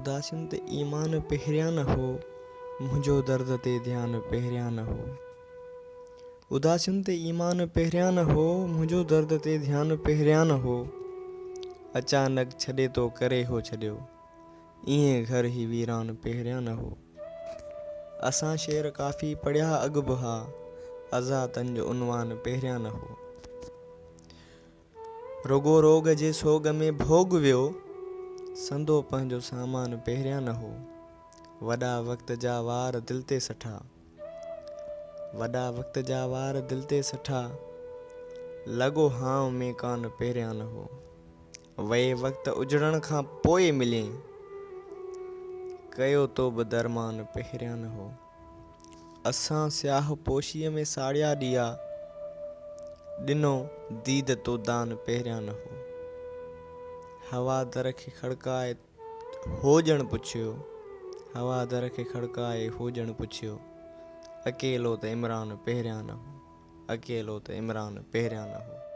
उदासियुनि ते ईमान पहिरियां न हो, मुंहिंजो दर्द ते ध्यानु पहिरियां न हो। उदासियुनि ते ईमान पहिरियां न हो, मुंहिंजो दर्द ते ध्यानु पहिरियां न हो। अचानक छॾे तो करे हो छॾियो, ईअं घर ही वीरान पहिरियां न हो। असां शेर काफ़ी पढ़िया अॻु बि हा, अज़ातनि जो उनवान पहिरियां न हो। रुगो रोग जे सोग में भोग वियो, संदो पंहिंजो सामान पहिरियां न हो। वॾा वक़्त जा वार दिलि ते सठा, वॾा वक़्त जा वार दिलि ते सठा, लॻो हाव में कान पहिरियां न हो। वए वक़्त उजड़ण खां पोइ मिले, कयो तो बि दरमान पहिरियां न हो। असां स्याह पोशीअ में साड़िया ॾिया, ॾिनो दीद तो दान पहिरियां न हो। हवा दर खे खड़काए हो ॼण पुछियो, हवा दर खे खड़काए हो ॼण पुछियो, अकेलो त इमरान पहिरियां न हो, अकेलो त इमरान पहिरियां न हो।